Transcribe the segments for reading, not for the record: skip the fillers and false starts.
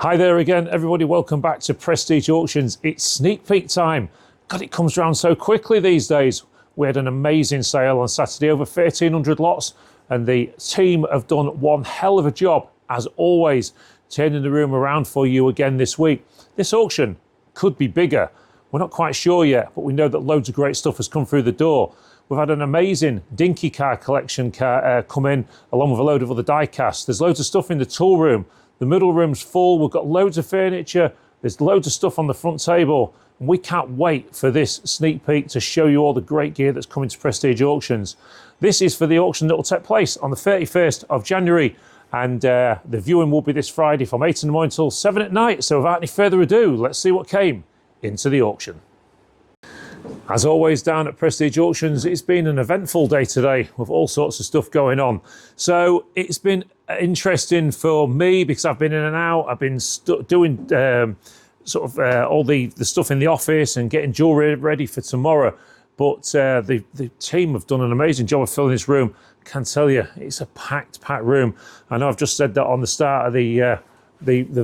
Hi there again, everybody. Welcome back to Prestige Auctions. It's sneak peek time. God, it comes around so quickly these days. We had an amazing sale on Saturday, over 1,300 lots, and the team have done one hell of a job, as always, turning the room around for you again this week. This auction could be bigger. We're not quite sure yet, but we know that loads of great stuff has come through the door. We've had an amazing Dinky car collection come in, along with a load of other die-casts. There's loads of stuff in the tool room. The middle room's full. We've got loads of furniture. There's loads of stuff on the front table. And we can't wait for this sneak peek to show you all the great gear that's coming to Prestige Auctions. This is for the auction that will take place on the 31st of January. And the viewing will be this Friday from 8 in the morning till 7 at night. So without any further ado, let's see what came into the auction. As always, down at Prestige Auctions, it's been an eventful day today with all sorts of stuff going on. So it's been interesting for me because I've been in and out. I've been doing all the stuff in the office and getting jewellery ready for tomorrow. But the team have done an amazing job of filling this room. I can tell you, it's a packed room. I know I've just said that on the start of the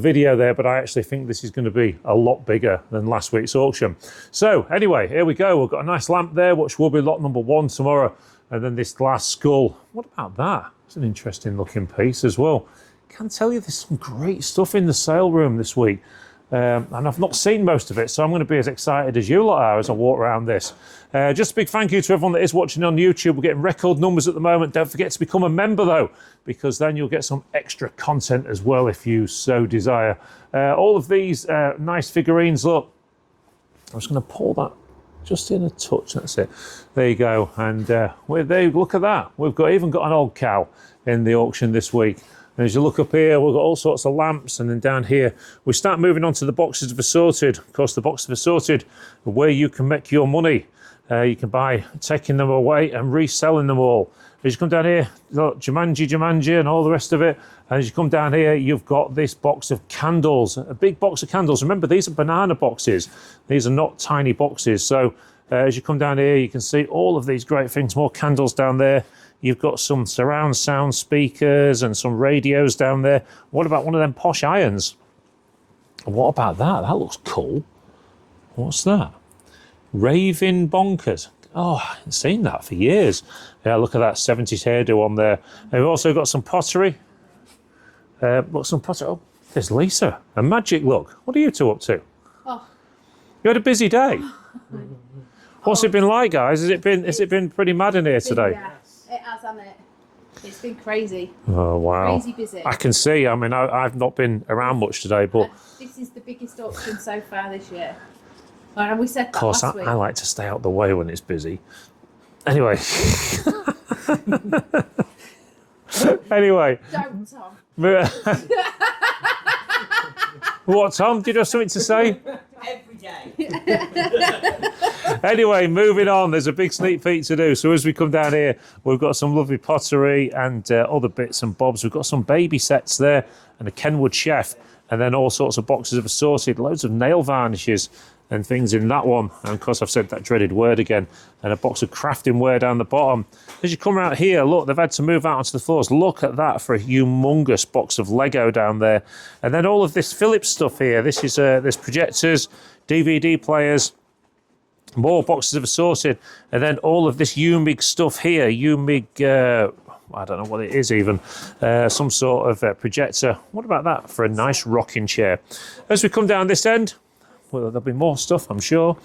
video there, but I actually think this is going to be a lot bigger than last week's auction. So anyway, here we go. We've got a nice lamp there, which will be lot number 1 tomorrow. And then this glass skull. What about that? It's an interesting looking piece as well. I can tell you there's some great stuff in the sale room this week. And I've not seen most of it, so I'm going to be as excited as you lot are as I walk around this. Just a big thank you to everyone that is watching on YouTube. We're getting record numbers at the moment. Don't forget to become a member though, because then you'll get some extra content as well if you so desire. All of these nice figurines, look, I'm just going to pull that just in a touch, that's it. There you go, and look at that. We've even got an old cow in the auction this week. And as you look up here, we've got all sorts of lamps, and then down here, we start moving on to the boxes of Assorted. Of course, the boxes of Assorted are where you can make your money. You can buy, taking them away and reselling them all. As you come down here, look, Jumanji, and all the rest of it. And as you come down here, you've got this box of candles, a big box of candles. Remember, these are banana boxes. These are not tiny boxes. So as you come down here, you can see all of these great things, more candles down there. You've got some surround sound speakers and some radios down there. What about one of them posh irons? What about that? That looks cool. What's that? Raving Bonkers. Oh, I haven't seen that for years. Yeah, look at that 70s hairdo on there. And we've also got some pottery. Oh, there's Lisa. A magic look. What are you two up to? Oh. You had a busy day. What's it been like, guys? Has it been pretty mad in here today? Yeah, it has, hasn't it? It's been crazy. Oh, wow. Crazy busy. I can see. I mean, I've not been around much today, but... This is the biggest auction so far this year. And we said that of course, last week. I like to stay out the way when it's busy. Anyway. Anyway. Don't, Tom. What, Tom? Did you have something to say? Every day. Anyway, moving on. There's a big sneak peek to do. So as we come down here, we've got some lovely pottery and other bits and bobs. We've got some baby sets there and a Kenwood chef, and then all sorts of boxes of Assorted, loads of nail varnishes and things in that one. And of course, I've said that dreaded word again. And a box of crafting wear down the bottom. As you come out here, look, they've had to move out onto the floors. Look at that for a humongous box of Lego down there. And then all of this Philips stuff here. This is there's projectors, DVD players, more boxes of Assorted, and then all of this UMIG stuff here. UMIG, I don't know what it is even. Some sort of projector. What about that for a nice rocking chair? As we come down this end, well, there'll be more stuff, I'm sure.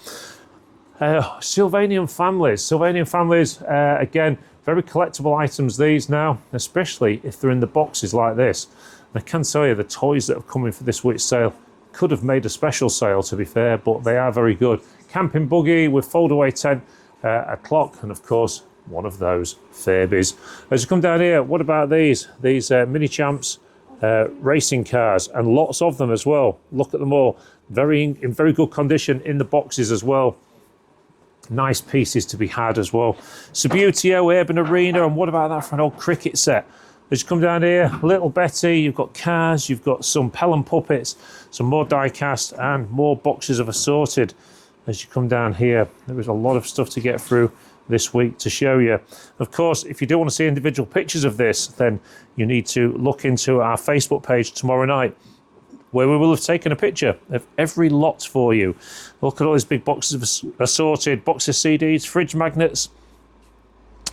Sylvanian families, again, very collectible items these now, especially if they're in the boxes like this. And I can tell you the toys that have come in for this week's sale could have made a special sale, to be fair, but they are very good. Camping buggy with fold-away tent, a clock, and of course, one of those Furbies. As you come down here, what about these? These mini champs, racing cars, and lots of them as well. Look at them all. In very good condition in the boxes as well. Nice pieces to be had as well. Subbuteo, Urban Arena, and what about that for an old cricket set? As you come down here, Little Betty, you've got cars, you've got some Pelham puppets, some more die-cast, and more boxes of Assorted. As you come down here, there is a lot of stuff to get through this week to show you. Of course, if you do want to see individual pictures of this, then you need to look into our Facebook page tomorrow night, where we will have taken a picture of every lot for you. Look at all these big boxes of assorted, boxes of CDs, fridge magnets,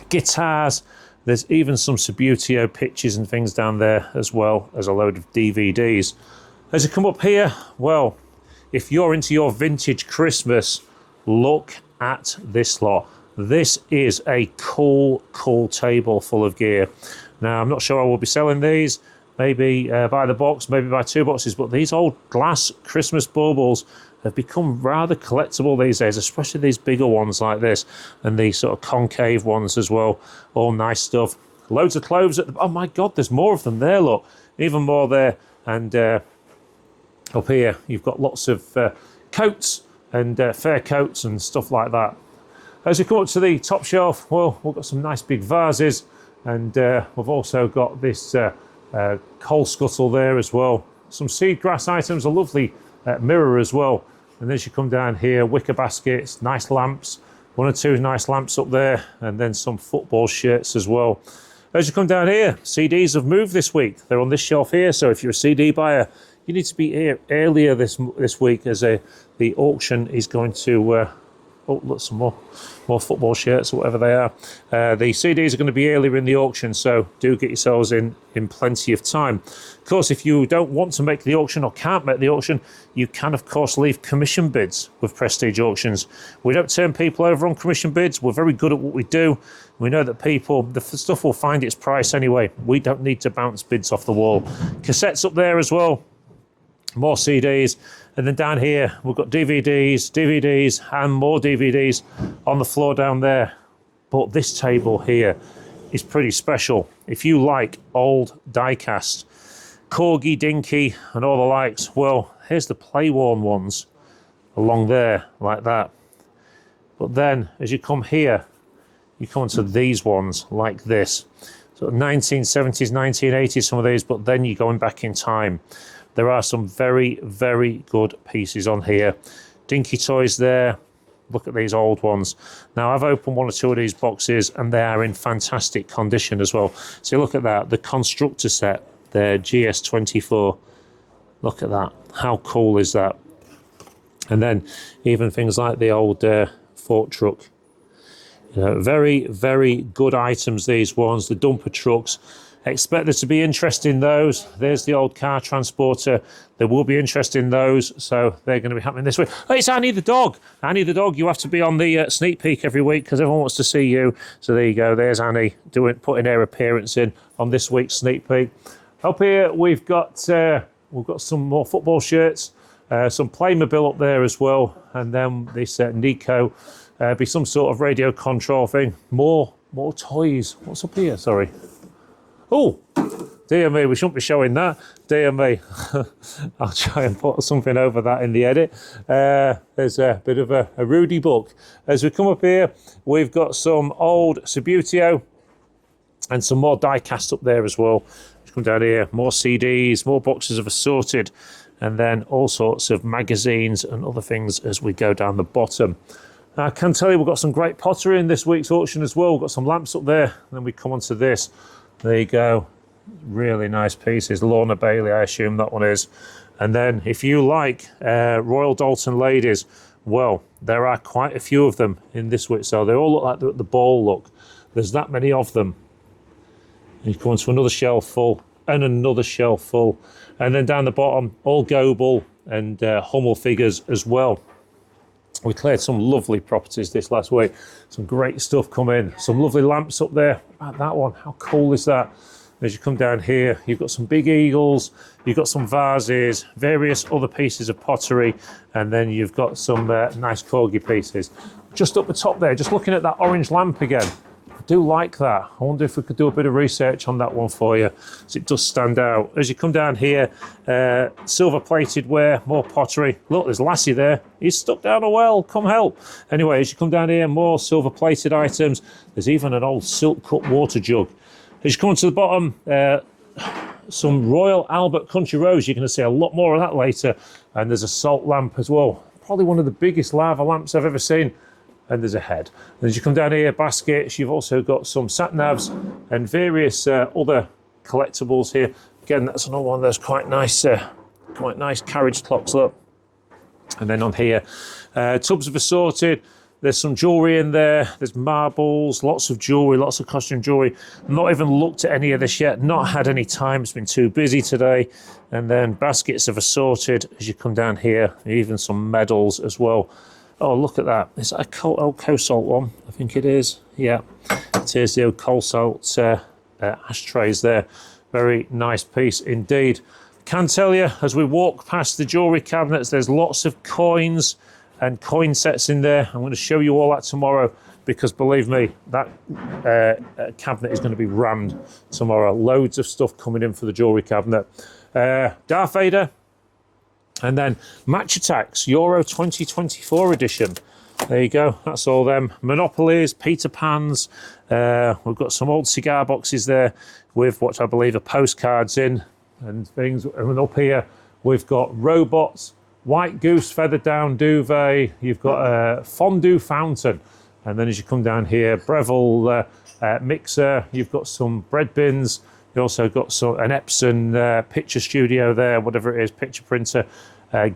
guitars. There's even some Subbuteo pictures and things down there, as well as a load of DVDs. As you come up here, well, if you're into your vintage Christmas, look at this lot. This is a cool table full of gear. Now, I'm not sure I will be selling these, maybe by the box, maybe by 2 boxes, but these old glass Christmas baubles have become rather collectible these days, especially these bigger ones like this, and these sort of concave ones as well. All nice stuff. Loads of clothes at the, oh my God, there's more of them there, look. Even more there. And up here, you've got lots of coats and fair coats and stuff like that. As we come up to the top shelf, well, we've got some nice big vases, and we've also got this coal scuttle there as well. Some seed grass items, a lovely mirror as well. And as you come down here, wicker baskets, nice lamps, 1 or 2 nice lamps up there, and then some football shirts as well. As you come down here, CDs have moved this week. They're on this shelf here, so if you're a CD buyer, you need to be here earlier this week, as the auction is going to... oh, look, some more football shirts or whatever they are. The CDs are going to be earlier in the auction, so do get yourselves in plenty of time. Of course, if you don't want to make the auction or can't make the auction, you can, of course, leave commission bids with Prestige Auctions. We don't turn people over on commission bids. We're very good at what we do. We know that the stuff will find its price anyway. We don't need to bounce bids off the wall. Cassettes up there as well. More CDs. And then down here, we've got DVDs, and more DVDs on the floor down there. But this table here is pretty special. If you like old diecast, Corgi, Dinky, and all the likes, well, here's the play-worn ones along there, like that. But then, as you come here, you come onto these ones, like this. So 1970s, 1980s, some of these, but then you're going back in time. There are some very, very good pieces on here. Dinky toys there. Look at these old ones. Now, I've opened 1 or 2 of these boxes, and they are in fantastic condition as well. So look at that. The Constructor set, the GS24. Look at that. How cool is that? And then even things like the old fork truck. You know, very, very good items, these ones. The dumper trucks. Expect there to be interest in those. There's the old car transporter. There will be interest in those, so they're going to be happening this week. Oh, it's Annie the dog. Annie the dog. You have to be on the sneak peek every week because everyone wants to see you. So there you go. There's Annie putting her appearance in on this week's sneak peek. Up here we've got some more football shirts, some Playmobil up there as well, and then this Nico, be some sort of radio control thing. More toys. What's up here? Sorry. Oh, dear me, we shouldn't be showing that. Dear me. I'll try and put something over that in the edit. There's a bit of a Rudy book. As we come up here, we've got some old Subbuteo and some more die-cast up there as well. Let's come down here, more CDs, more boxes of Assorted, and then all sorts of magazines and other things as we go down the bottom. I can tell you we've got some great pottery in this week's auction as well. We've got some lamps up there, and then we come on to this. There you go. Really nice pieces. Lorna Bailey, I assume that one is. And then if you like Royal Dalton ladies, well, there are quite a few of them in this week. So they all look like they're at the ball, look. There's that many of them. And you come onto another shelf full and another shelf full. And then down the bottom, all Goebel and Hummel figures as well. We cleared some lovely properties this last week. Some great stuff come in. Some lovely lamps up there. Look at that one. How cool is that? As you come down here, you've got some big eagles. You've got some vases, various other pieces of pottery. And then you've got some nice corgi pieces. Just up the top there, just looking at that orange lamp again. I do like that. I wonder if we could do a bit of research on that one for you, as it does stand out. As you come down here, silver plated ware, more pottery. Look, there's Lassie there. He's stuck down a well. Come help. Anyway, as you come down here, more silver plated items. There's even an old silk cut water jug. As you come to the bottom, some Royal Albert Country Rose. You're going to see a lot more of that later. And there's a salt lamp as well. Probably one of the biggest lava lamps I've ever seen. And there's a head. And as you come down here, baskets, you've also got some sat-navs and various other collectibles here. Again, that's another one of those quite nice quite nice carriage clocks, look. And then on here, tubs of Assorted. There's some jewellery in there. There's marbles, lots of jewellery, lots of costume jewellery. Not even looked at any of this yet. Not had any time. It's been too busy today. And then baskets of Assorted as you come down here. Even some medals as well. Oh, look at that. Is that a old Cosalt one? I think it is. Yeah, it is the old Cosalt ashtrays there. Very nice piece indeed. Can tell you, as we walk past the jewellery cabinets, there's lots of coins and coin sets in there. I'm going to show you all that tomorrow because believe me, that cabinet is going to be rammed tomorrow. Loads of stuff coming in for the jewellery cabinet. Darth Vader, and then Match Attacks Euro 2024 edition. There you go, that's all them. Monopolies, Peter Pans. We've got some old cigar boxes there with what I believe are postcards in and things. And up here, we've got robots, white goose feather down duvet. You've got a fondue fountain. And then as you come down here, Breville mixer. You've got some bread bins. You also got an Epson picture studio there, whatever it is, picture printer.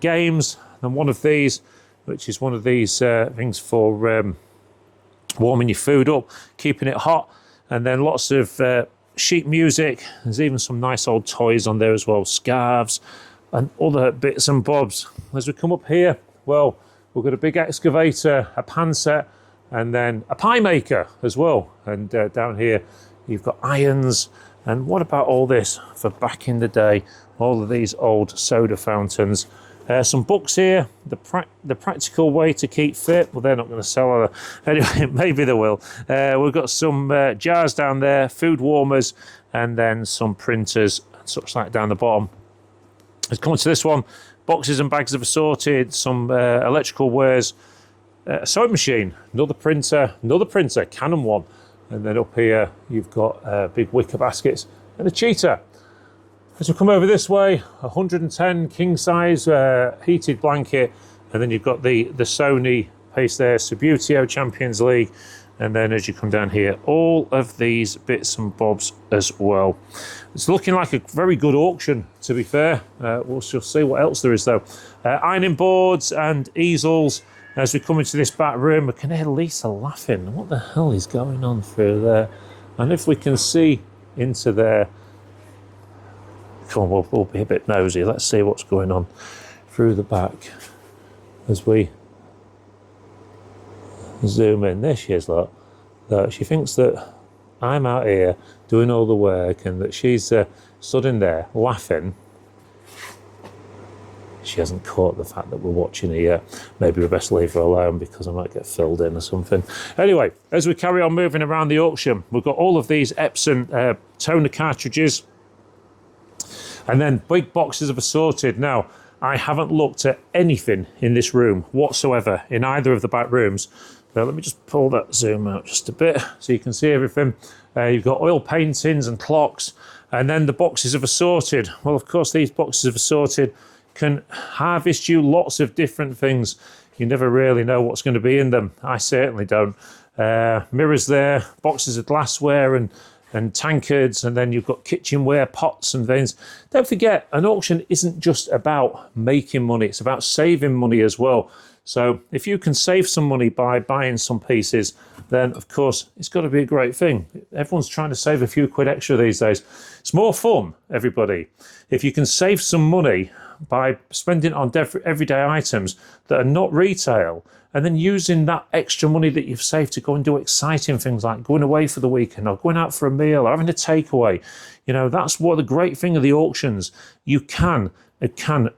Games, and one of these, which is one of these things for warming your food up, keeping it hot. And then lots of sheet music. There's even some nice old toys on there as well, scarves and other bits and bobs. As we come up here, well, we've got a big excavator, a pan set, and then a pie maker as well. And down here, you've got irons. And what about all this for back in the day? All of these old soda fountains. Some books here, the practical way to keep fit. Well, they're not going to sell it. Anyway, maybe they will. We've got some jars down there, food warmers, and then some printers and such like down the bottom. Let's come on to this one. Boxes and bags of Assorted, some electrical wares, a sewing machine, another printer, Canon one. And then up here, you've got big wicker baskets and a cheetah. As we come over this way, 110 king size heated blanket, and then you've got the Sony piece there, Subutio Champions League, and then as you come down here, all of these bits and bobs as well. It's looking like a very good auction, to be fair. We'll just see what else there is though. Ironing boards and easels. As we come into this back room, we can hear Lisa laughing. What the hell is going on through there? And if we can see into there, come on, we'll be a bit nosy. Let's see what's going on through the back as we zoom in. There she is, look. She thinks that I'm out here doing all the work and that she's stood in there laughing. She hasn't caught the fact that we're watching her yet. Maybe we best leave her alone because I might get filled in or something. Anyway, as we carry on moving around the auction, we've got all of these Epson toner cartridges. And then big boxes of Assorted. Now, I haven't looked at anything in this room whatsoever in either of the back rooms. Let me just pull that zoom out just a bit so you can see everything. You've got oil paintings and clocks, and then the boxes of Assorted. Well, of course, these boxes of Assorted can harvest you lots of different things. You never really know what's going to be in them. I certainly don't. Mirrors there, boxes of glassware and tankards, and then you've got kitchenware, pots and things. Don't forget, an auction isn't just about making money, it's about saving money as well. So if you can save some money by buying some pieces, then of course it's got to be a great thing. Everyone's trying to save a few quid extra these days. It's more fun, everybody. If you can save some money by spending on everyday items that are not retail, and then using that extra money that you've saved to go and do exciting things like going away for the weekend or going out for a meal or having a takeaway. You know, that's what the great thing of the auctions. It can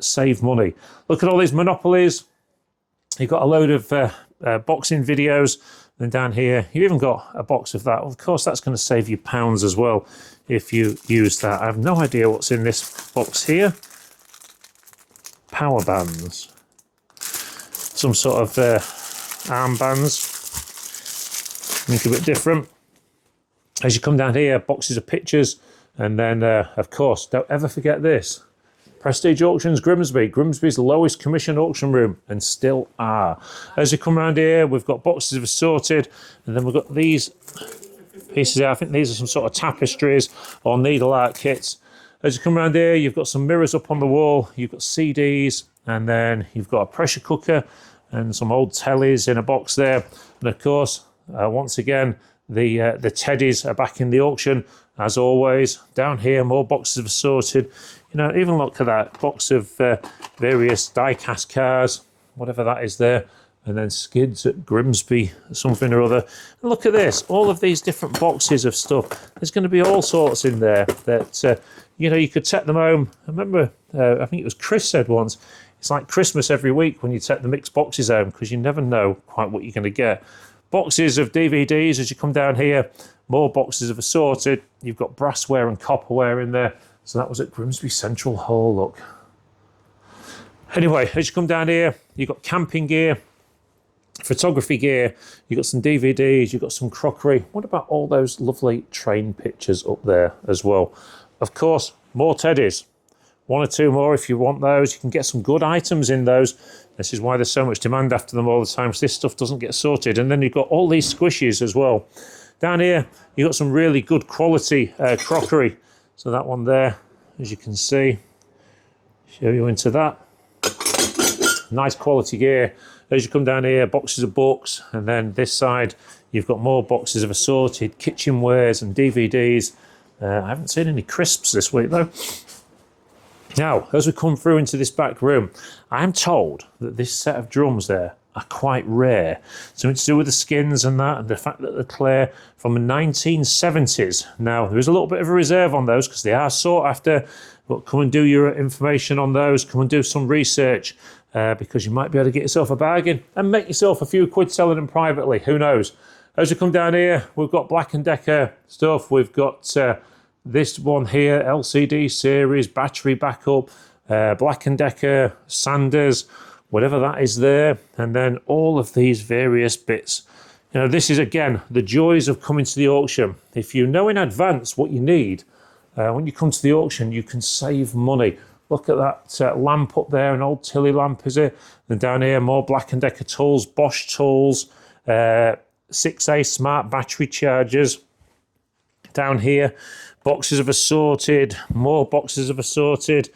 save money. Look at all these monopolies. You've got a load of boxing videos. Then down here, you've even got a box of that. Of course, that's going to save you pounds as well if you use that. I have no idea what's in this box here. Power bands. Some sort of armbands. Make a bit different. As you come down here, boxes of pictures. And then, of course, don't ever forget this. Prestige Auctions Grimsby. Grimsby's lowest commission auction room, and still are. As you come around here, we've got boxes of Assorted. And then we've got these pieces here. I think these are some sort of tapestries or needle art kits. As you come around here, you've got some mirrors up on the wall, you've got CDs, and then you've got a pressure cooker and some old tellies in a box there. And of course, once again, the teddies are back in the auction, as always. Down here, more boxes of Assorted. You know, even look at that box of various die-cast cars, whatever that is there. And then skids at Grimsby, something or other. And look at this, all of these different boxes of stuff. There's going to be all sorts in there that, you know, you could take them home. I remember, I think it was Chris said once, it's like Christmas every week when you take the mixed boxes home, because you never know quite what you're going to get. Boxes of DVDs as you come down here, more boxes of Assorted. You've got brassware and copperware in there. So that was at Grimsby Central Hall, look. Anyway, as you come down here, you've got camping gear, photography gear, you've got some DVDs, you've got some crockery. What about all those lovely train pictures up there as well? Of course, more teddies. One or two more if you want those. You can get some good items in those. This is why there's so much demand after them all the time, because this stuff doesn't get sorted. And then you've got all these squishies as well. Down here, you've got some really good quality crockery. So that one there, as you can see, show you into that. Nice quality gear. As you come down here, boxes of books, and then this side, you've got more boxes of Assorted kitchenwares and DVDs. I haven't seen any crisps this week though. Now, as we come through into this back room, I'm told that this set of drums there are quite rare. Something to do with the skins and that, and the fact that they're clear from the 1970s. Now, there is a little bit of a reserve on those because they are sought after, but come and do your information on those, come and do some research. Because you might be able to get yourself a bargain and make yourself a few quid selling them privately. Who knows? As we come down here, we've got Black & Decker stuff. We've got this one here, LCD series, battery backup, Black & Decker, Sanders, whatever that is there. And then all of these various bits. You know, this is, again, the joys of coming to the auction. If you know in advance what you need, when you come to the auction, you can save money. Look at that lamp up there, an old Tilly lamp, is it? And down here, more Black & Decker tools, Bosch tools, 6A smart battery chargers. Down here, boxes of Assorted, more boxes of Assorted.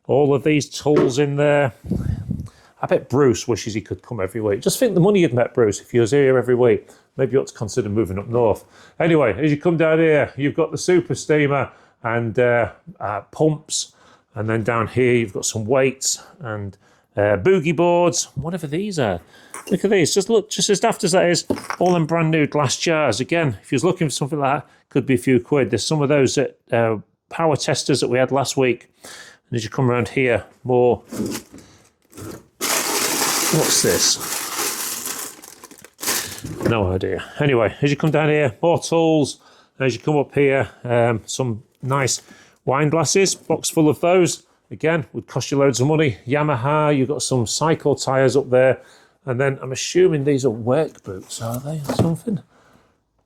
All of these tools in there. I bet Bruce wishes he could come every week. Just think the money you'd met, Bruce, if you was here every week. Maybe you ought to consider moving up north. Anyway, as you come down here, you've got the Super Steamer and pumps. And then down here, you've got some weights and boogie boards, whatever these are. Look at these. Just look, just as daft as that is, all in brand new glass jars. Again, if you was looking for something like that, could be a few quid. There's some of those at power testers that we had last week. And as you come around here, more. What's this? No idea. Anyway, as you come down here, more tools. As you come up here, some nice wine glasses, box full of those. Again, would cost you loads of money. Yamaha, you've got some cycle tyres up there. And then I'm assuming these are work boots, are they, or something?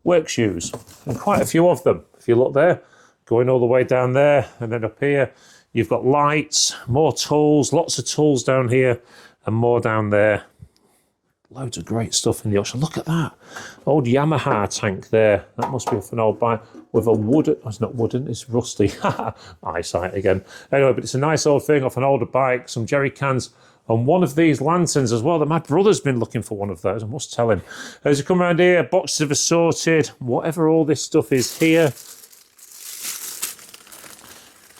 Work shoes, and quite a few of them. If you look there, going all the way down there, and then up here, you've got lights, more tools, lots of tools down here, and more down there. Loads of great stuff in the auction. Look at that. Old Yamaha tank there. That must be off an old bike with a wooden, oh, it's not wooden, it's rusty. Eyesight again. Anyway, but it's a nice old thing off an older bike, some jerry cans, and one of these lanterns as well that my brother's been looking for one of those, I must tell him. As you come around here, boxes of Assorted, whatever all this stuff is here.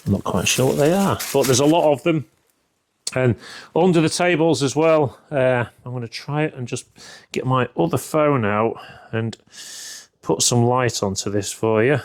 I'm not quite sure what they are, but there's a lot of them. And under the tables as well, I'm going to try it and just get my other phone out and put some light onto this for you.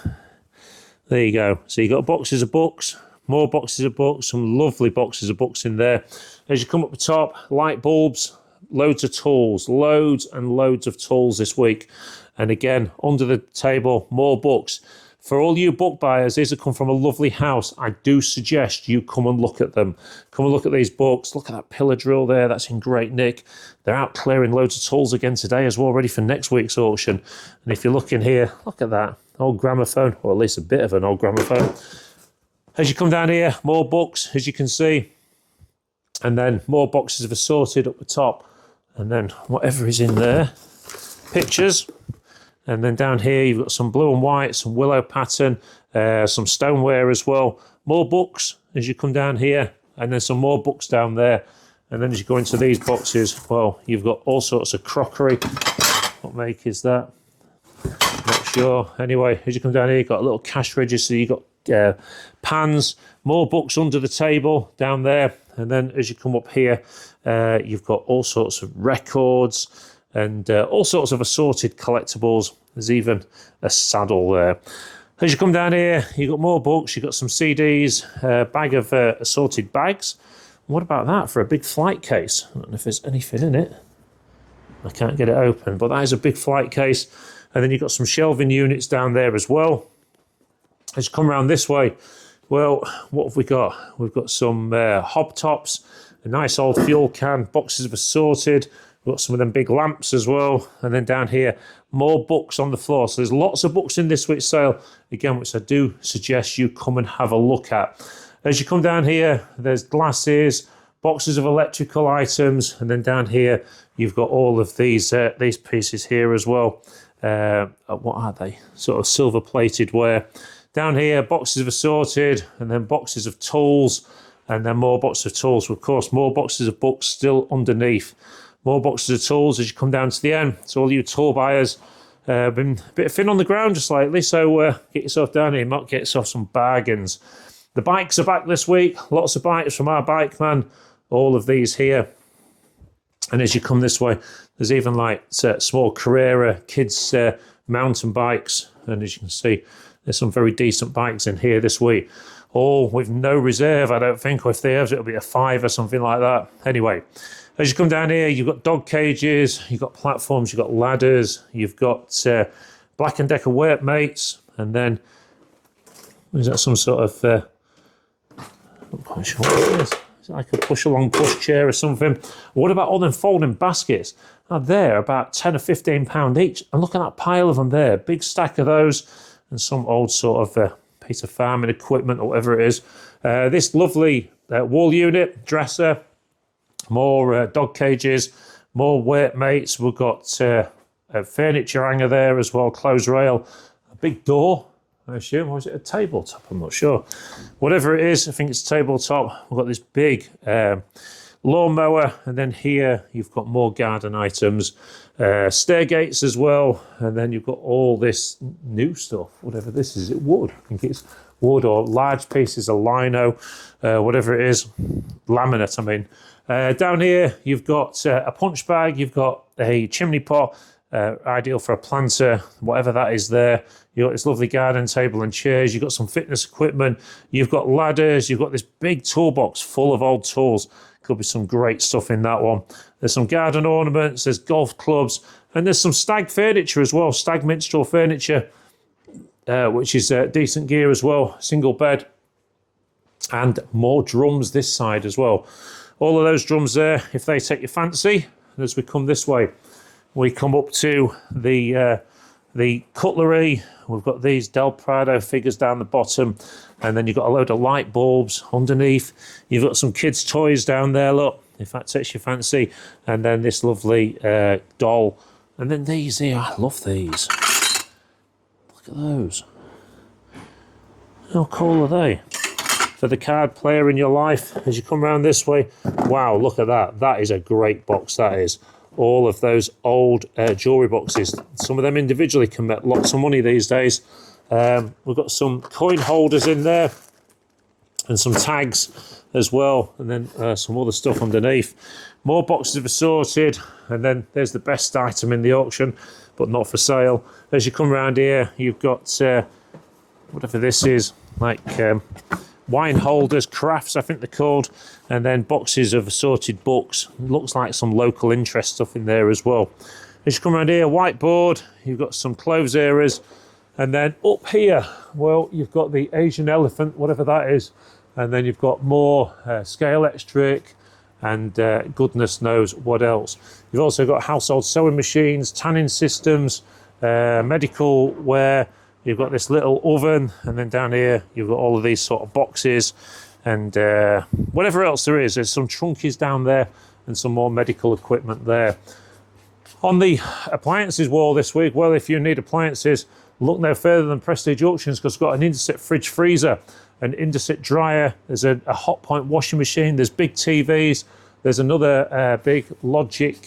There you go. So you've got boxes of books, more boxes of books, some lovely boxes of books in there. As you come up the top, light bulbs, loads of tools, loads and loads of tools this week. And again, under the table, more books. For all you book buyers, these have come from a lovely house. I do suggest you come and look at them. Come and look at these books. Look at that pillar drill there. That's in great nick. They're out clearing loads of tools again today as well, ready for next week's auction. And if you look in here, look at that. Old gramophone, or at least a bit of an old gramophone. As you come down here, more books, as you can see. And then more boxes of Assorted up the top. And then whatever is in there. Pictures. And then down here, you've got some blue and white, some willow pattern, some stoneware as well. more books as you come down here, and then some more books down there. And then as you go into these boxes, well, you've got all sorts of crockery. What make is that? Not sure. Anyway, as you come down here, you've got a little cash register. You've got pans, more books under the table down there. And then as you come up here, you've got all sorts of records and all sorts of assorted collectibles. There's even a saddle there. As you come down here, you've got more books. You've got some CDs, a bag of assorted bags. What about that for a big flight case? I don't know if there's anything in it. I can't get it open, but that is a big flight case. And then you've got some shelving units down there as well. As you come around this way, well, what have we got? We've got some hob tops, a nice old fuel can, boxes of assorted. We've got some of them big lamps as well. And then down here, more books on the floor. So there's lots of books in this week's sale, again, which I do suggest you come and have a look at. As you come down here, there's glasses, boxes of electrical items, and then down here, you've got all of these pieces here as well. What are they? Sort of silver-plated ware. Down here, boxes of assorted, and then boxes of tools, and then more boxes of tools. Of course, more boxes of books still underneath. More boxes of tools as you come down to the end. So all you tool buyers, been a bit thin on the ground just lately, so get yourself down here. You might get yourself some bargains. The bikes are back this week. Lots of bikes from our bike man. All of these here. And as you come this way, there's even like small Carrera kids mountain bikes. And as you can see, there's some very decent bikes in here this week. All with no reserve, I don't think. Or if they have, it'll be a 5 or something like that. Anyway, as you come down here, you've got dog cages, you've got platforms, you've got ladders, you've got Black & Decker workmates, and then is that some sort of I'm not quite sure what it is. Is it like a push-along push chair or something? What about all them folding baskets? Now they're about £10 or £15 each. And look at that pile of them there. Big stack of those and some old sort of piece of farming equipment or whatever it is. This lovely wall unit, dresser, more dog cages, more workmates. We've got a furniture hanger there as well, clothes rail, a big door. I assume, or is it a tabletop? I'm not sure. Whatever it is, I think it's a tabletop. We've got this big lawnmower, and then here you've got more garden items, stair gates as well, and then you've got all this new stuff, whatever this is. It wood. I think it's wood or large pieces of lino, whatever it is, laminate, I mean. Down here, you've got a punch bag, you've got a chimney pot, ideal for a planter, whatever that is there. You've got this lovely garden table and chairs. You've got some fitness equipment. You've got ladders. You've got this big toolbox full of old tools. Could be some great stuff in that one. There's some garden ornaments. There's golf clubs. And there's some stag furniture as well. Stag minstrel furniture, which is decent gear as well. Single bed. And more drums this side as well. All of those drums there, if they take your fancy. And as we come this way, we come up to the cutlery. We've got these Del Prado figures down the bottom, and then you've got a load of light bulbs underneath. You've got some kids' toys down there, look, if that takes your fancy. And then this lovely doll. And then these here, I love these. Look at those. How cool are they? For the card player in your life, as you come around this way. Wow, look at that. That is a great box, that is. All of those old jewellery boxes. Some of them individually can make lots of money these days. We've got some coin holders in there and some tags as well, and then some other stuff underneath. More boxes of assorted, and then there's the best item in the auction, but not for sale. As you come around here, you've got whatever this is, like wine holders, crafts, I think they're called, and then boxes of assorted books. It looks like some local interest stuff in there as well. As you come around here, whiteboard, you've got some clothes areas, and then up here, well, you've got the Asian elephant, whatever that is, and then you've got more scale electric, and goodness knows what else. You've also got household sewing machines, tanning systems, medical wear. You've got this little oven, and then down here you've got all of these sort of boxes and whatever else there is. There's some trunkies down there and some more medical equipment there. On the appliances wall this week, well, if you need appliances, look no further than Prestige Auctions, because we've got an Inset fridge freezer. an Indesit dryer. There's a hot point washing machine. There's big TVs. There's another big Logic.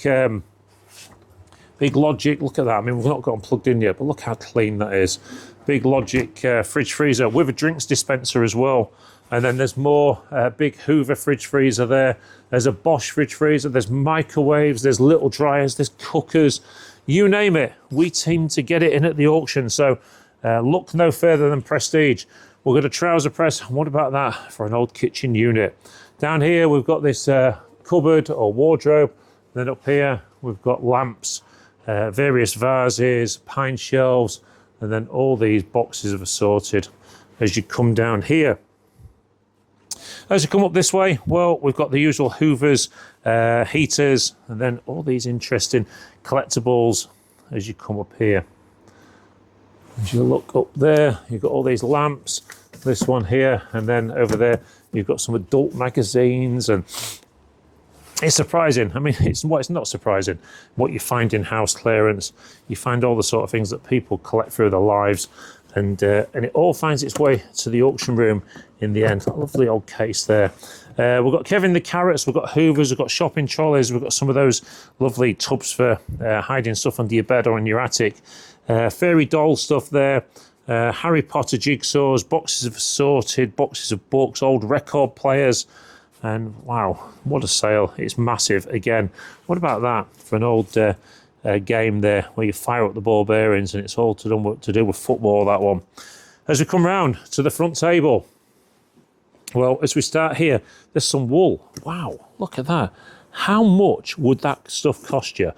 Big Logic. Look at that. I mean, we've not got them plugged in yet, but look how clean that is. Big Logic fridge freezer with a drinks dispenser as well. And then there's more big Hoover fridge freezer there. There's a Bosch fridge freezer. There's microwaves. There's little dryers. There's cookers. You name it. We team to get it in at the auction. So look no further than Prestige. We've got a trouser press. What about that for an old kitchen unit? Down here, we've got this cupboard or wardrobe. Then up here, we've got lamps, various vases, pine shelves, and then all these boxes of Assorted as you come down here. As you come up this way, well, we've got the usual Hoovers, heaters, and then all these interesting collectibles as you come up here. As you look up there, you've got all these lamps, this one here, and then over there, you've got some adult magazines, and it's surprising. I mean, it's not surprising what you find in house clearance. You find all the sort of things that people collect through their lives, and it all finds its way to the auction room in the end. Lovely old case there. We've got Kevin the Carrots, we've got Hoovers, we've got shopping trolleys, we've got some of those lovely tubs for hiding stuff under your bed or in your attic. Fairy doll stuff there. Harry Potter jigsaws, boxes of Assorted, boxes of books, old record players. And wow, what a sale. It's massive again. What about that for an old game there where you fire up the ball bearings, and it's all to do with football, that one. As we come round to the front table, well, as we start here, there's some wool. Wow, look at that. How much would that stuff cost you?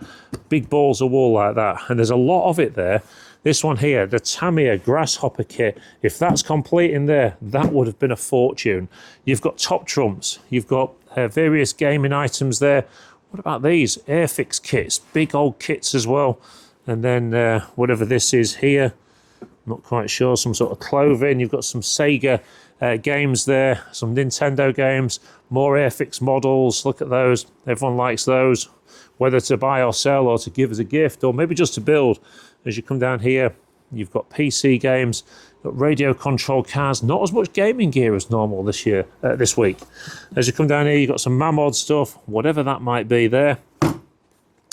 Big balls of wool like that. And there's a lot of it there. This one here, the Tamiya Grasshopper kit, if that's complete in there, that would have been a fortune. You've got top trumps. You've got various gaming items there. What about these? Airfix kits, big old kits as well. And then whatever this is here, not quite sure, some sort of clothing. You've got some Sega games there, some Nintendo games, more Airfix models. Look at those. Everyone likes those, whether to buy or sell or to give as a gift or maybe just to build. As you come down here, you've got PC games, got radio control cars, not as much gaming gear as normal this week. As you come down here, you've got some Mamod stuff, whatever that might be there.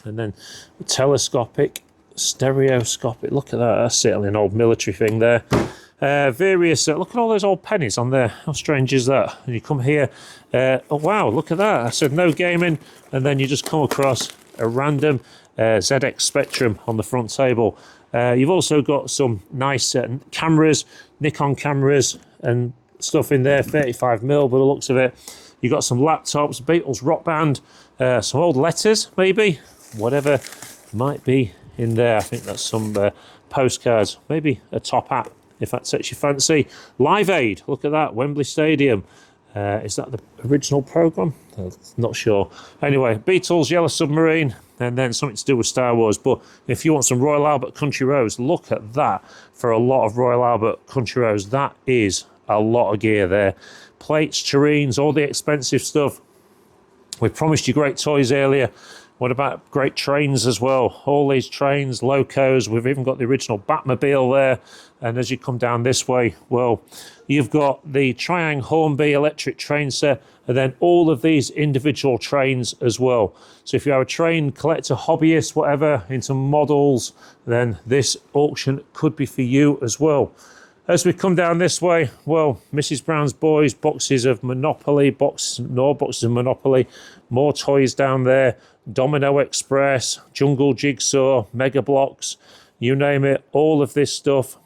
And then telescopic, stereoscopic, look at that, that's certainly an old military thing there. Various, look at all those old pennies on there. How strange is that? And you come here, oh wow, look at that. I said no gaming, and then you just come across a random ZX Spectrum on the front table. You've also got some nice cameras, Nikon cameras and stuff in there, 35mm by the looks of it. You've got some laptops, Beatles Rock Band, some old letters maybe, whatever might be in there. I think that's some postcards, maybe a top hat if that sets your fancy. Live Aid, look at that, Wembley Stadium. Is that the original programme? Not sure. Anyway, Beatles, Yellow Submarine, and then something to do with Star Wars. But if you want some Royal Albert Country Roads, look at that for a lot of Royal Albert Country Roads. That is a lot of gear there. Plates, tureens, all the expensive stuff. We promised you great toys earlier. What about great trains as well? All these trains, locos. We've even got the original Batmobile there. And as you come down this way, well, you've got the Triang Hornby electric train set, and then all of these individual trains as well. So if you are a train collector, hobbyist, whatever, into models, then this auction could be for you as well. As we come down this way, well, Mrs. Brown's Boys, boxes of Monopoly, boxes of Monopoly, more toys down there, Domino Express, Jungle Jigsaw, Mega Blocks, you name it, all of this stuff,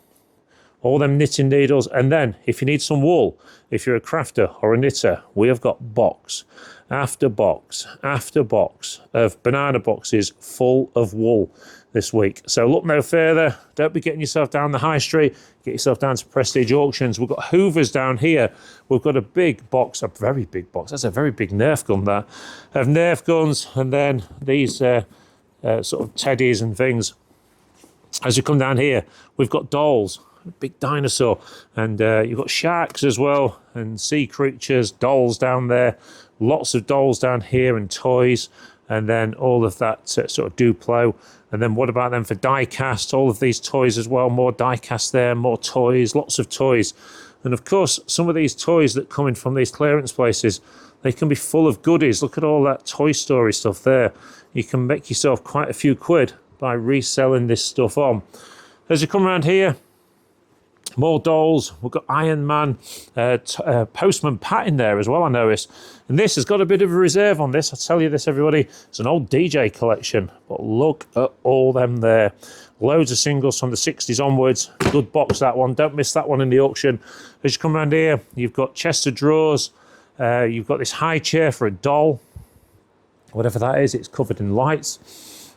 all them knitting needles. And then if you need some wool, if you're a crafter or a knitter, we have got box after box after box of banana boxes full of wool this week. So look no further. Don't be getting yourself down the high street. Get yourself down to Prestige Auctions. We've got Hoovers down here. We've got a big box, a very big box. That's a very big Nerf gun there. Of Nerf guns, and then these sort of teddies and things. As you come down here, we've got dolls, a big dinosaur, and you've got sharks as well, and sea creatures, dolls down there. Lots of dolls down here and toys, and then all of that sort of Duplo. And then what about them for diecast? All of these toys as well, more diecast there, more toys, lots of toys. And of course, some of these toys that come in from these clearance places, they can be full of goodies. Look at all that Toy Story stuff there. You can make yourself quite a few quid by reselling this stuff on. As you come around here, more dolls. We've got Iron Man, Postman Pat in there as well, I noticed. And this has got a bit of a reserve on this. I tell you this, everybody, it's an old DJ collection. But look at all them there. Loads of singles from the 60s onwards. Good box, that one. Don't miss that one in the auction. As you come around here, you've got chest of drawers. You've got this high chair for a doll. Whatever that is, it's covered in lights.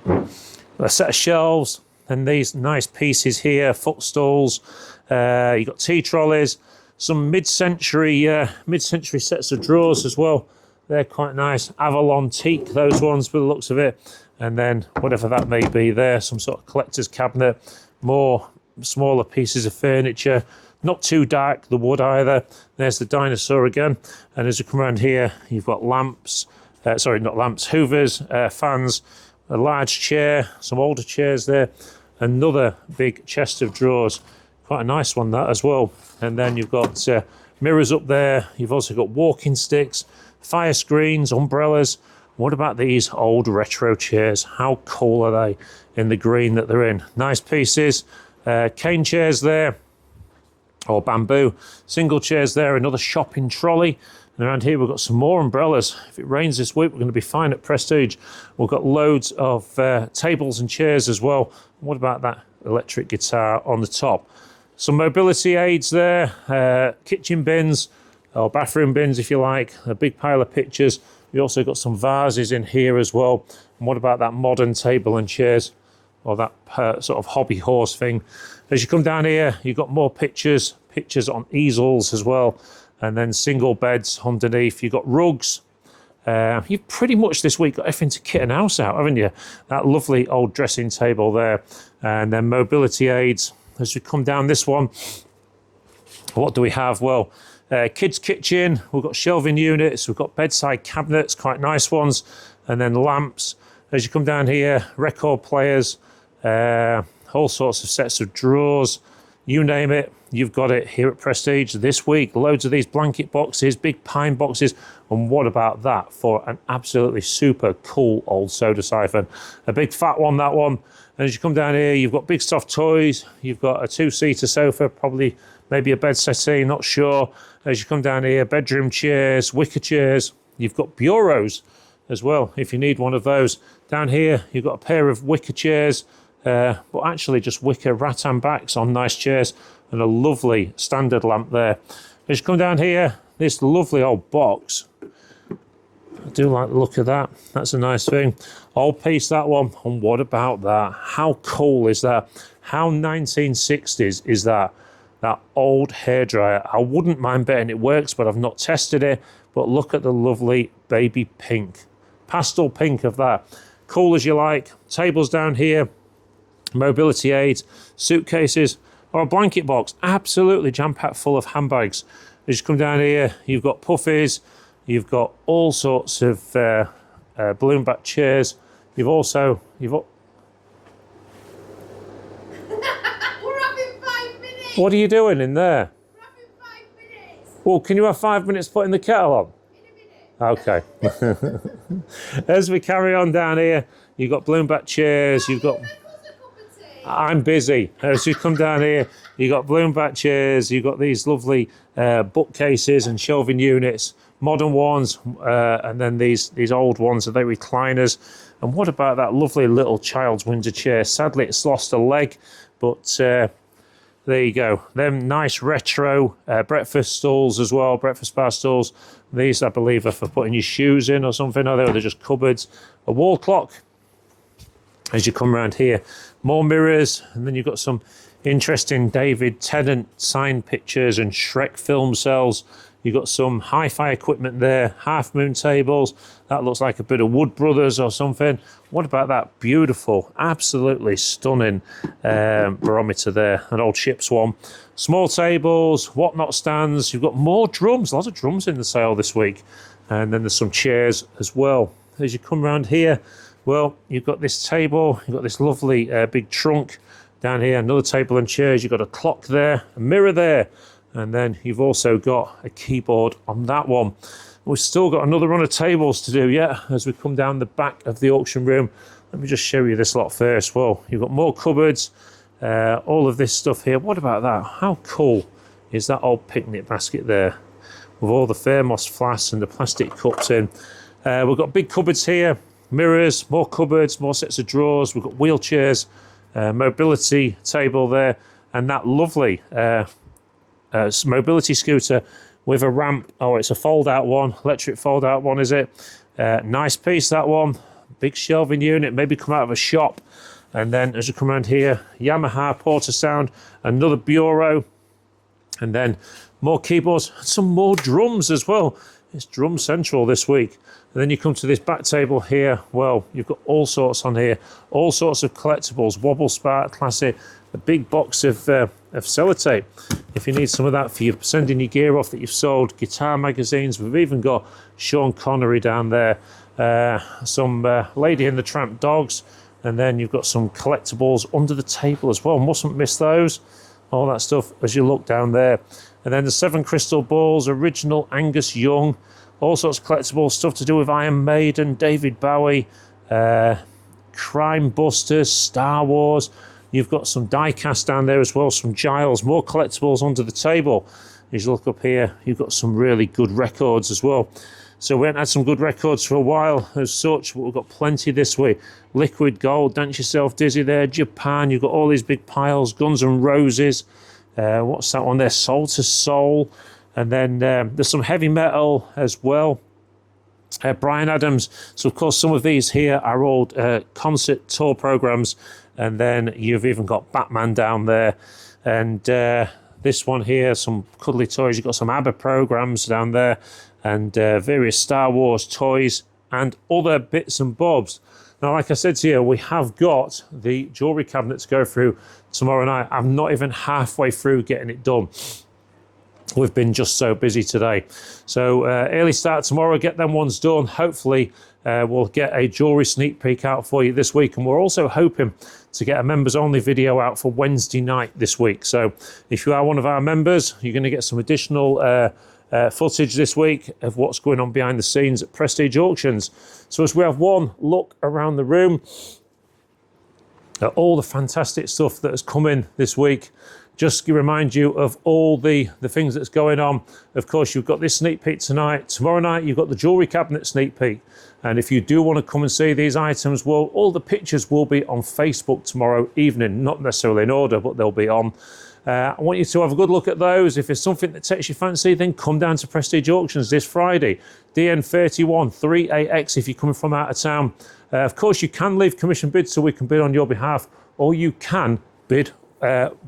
A set of shelves. And these nice pieces here, footstools. You've got tea trolleys. Some mid-century sets of drawers as well. They're quite nice. Avalon teak, those ones, by the looks of it. And then whatever that may be there, some sort of collector's cabinet. More smaller pieces of furniture. Not too dark, the wood either. There's the dinosaur again. And as you come around here, you've got lamps. Sorry, not lamps, hoovers, fans, a large chair, some older chairs there. Another big chest of drawers. Quite a nice one, that, as well. And then you've got mirrors up there. You've also got walking sticks, fire screens, umbrellas. What about these old retro chairs? How cool are they in the green that they're in? Nice pieces. Cane chairs there, or bamboo. Single chairs there, another shopping trolley. And around here we've got some more umbrellas. If it rains this week, we're going to be fine at Prestige. We've got loads of tables and chairs as well. What about that electric guitar on the top? Some mobility aids there, kitchen bins, or bathroom bins if you like, a big pile of pictures. We also got some vases in here as well. And what about that modern table and chairs, or that sort of hobby horse thing? As you come down here, you've got more pictures on easels as well. And then single beds underneath. You've got rugs. You've pretty much this week got everything to kit and house out, haven't you? That lovely old dressing table there. And then mobility aids. As we come down this one, what do we have? Well, kids' kitchen. We've got shelving units. We've got bedside cabinets, quite nice ones. And then lamps. As you come down here, record players. All sorts of sets of drawers. You name it, you've got it here at Prestige this week. Loads of these blanket boxes, big pine boxes. And what about that for an absolutely super cool old soda siphon? A big fat one, that one. And as you come down here, you've got big soft toys. You've got a two-seater sofa, probably maybe a bed settee, not sure. As you come down here, bedroom chairs, wicker chairs. You've got bureaus as well, if you need one of those. Down here, you've got a pair of wicker chairs. But actually just wicker rattan backs on nice chairs, and a lovely standard lamp there. As you come down here, this lovely old box. I do like the look of that. That's a nice thing. Old piece, that one. And what about that? How cool is that? How 1960s is that? That old hairdryer. I wouldn't mind betting it works, but I've not tested it. But look at the lovely baby pink. Pastel pink of that. Cool as you like. Tables down here. Mobility aids, suitcases, or a blanket box, absolutely jam-packed full of handbags. As you come down here, you've got puffies, you've got all sorts of balloon back chairs. We're having 5 minutes. What are you doing in there? We're having 5 minutes. Well, can you have 5 minutes putting the kettle on? In a minute. Okay. As we carry on down here, you've got balloon back chairs, you've got... I'm busy. As you come down here, you've got balloon back chairs, you've got these lovely bookcases and shelving units, modern ones, and then these old ones, are they recliners? And what about that lovely little child's Windsor chair? Sadly, it's lost a leg, but there you go. Them nice retro breakfast stools as well, breakfast bar stools. These, I believe, are for putting your shoes in or something, or they're just cupboards. A wall clock. As you come around here, more mirrors, and then you've got some interesting David Tennant signed pictures and Shrek film cells. You've got some hi-fi equipment there, half moon tables. That looks like a bit of Wood Brothers or something. What about that beautiful, absolutely stunning barometer there, an old ship's one. Small tables, whatnot stands. You've got more drums, a lot of drums in the sale this week. And then there's some chairs as well. As you come around here, well, you've got this table, you've got this lovely big trunk Down here, another table and chairs. You've got a clock there, a mirror there, and then you've also got a keyboard on that one. We've still got another run of tables to do yet as we come down the back of the auction room. Let me just show you this lot first. Well, you've got more cupboards, all of this stuff here. What about that? How cool is that old picnic basket there with all the thermos flasks and the plastic cups in? We've got big cupboards here, mirrors, more cupboards, more sets of drawers. We've got wheelchairs, mobility table there, and that lovely mobility scooter with a ramp. Oh, it's a fold-out one, electric fold-out one, is it? Nice piece, that one. Big shelving unit, maybe come out of a shop. And then as you come around here, Yamaha Porter Sound, another bureau, and then more keyboards, some more drums as well. It's Drum Central this week. And then you come to this back table here. Well, you've got all sorts on here, all sorts of collectibles, Wobble Spark Classic, a big box of sellotape. If you need some of that for you sending your gear off that you've sold, guitar magazines. We've even got Sean Connery down there, some Lady and the Tramp dogs, and then you've got some collectibles under the table as well. Mustn't miss those. All that stuff as you look down there. And then the 7 crystal balls, original Angus Young, all sorts of collectible stuff to do with Iron Maiden, David Bowie, Crime Busters, Star Wars. You've got some diecast down there as well, some Giles, more collectibles under the table. As you look up here, you've got some really good records as well. So we haven't had some good records for a while as such, but we've got plenty this week. Liquid Gold, Dance Yourself Dizzy there, Japan, you've got all these big piles, Guns N' Roses, what's that one there, Soul to Soul, and then there's some heavy metal as well. Bryan Adams. So of course some of these here are old concert tour programs, and then you've even got Batman down there, and this one here, some cuddly toys. You've got some ABBA programs down there, and various Star Wars toys and other bits and bobs. Now, like I said to you, we have got the jewellery cabinet to go through tomorrow night. I'm not even halfway through getting it done. We've been just so busy today. So early start tomorrow, get them ones done. Hopefully we'll get a jewellery sneak peek out for you this week. And we're also hoping to get a members only video out for Wednesday night this week. So if you are one of our members, you're going to get some additional footage this week of what's going on behind the scenes at Prestige Auctions. So as we have one look around the room at all the fantastic stuff that has come in this week, just to remind you of all the things that's going on. Of course, you've got this sneak peek tonight. Tomorrow night, you've got the jewellery cabinet sneak peek. And if you do want to come and see these items, well, all the pictures will be on Facebook tomorrow evening. Not necessarily in order, but they'll be on. I want you to have a good look at those. If there's something that takes your fancy, then come down to Prestige Auctions this Friday. DN31 3AX if you're coming from out of town. Of course, you can leave commission bids so we can bid on your behalf, or you can bid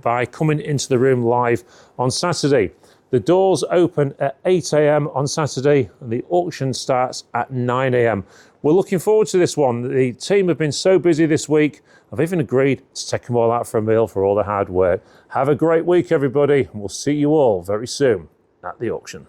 by coming into the room live on Saturday. The doors open at 8 a.m. on Saturday and the auction starts at 9 a.m. We're looking forward to this one. The team have been so busy this week. I've even agreed to take them all out for a meal for all the hard work. Have a great week, everybody, and we'll see you all very soon at the auction.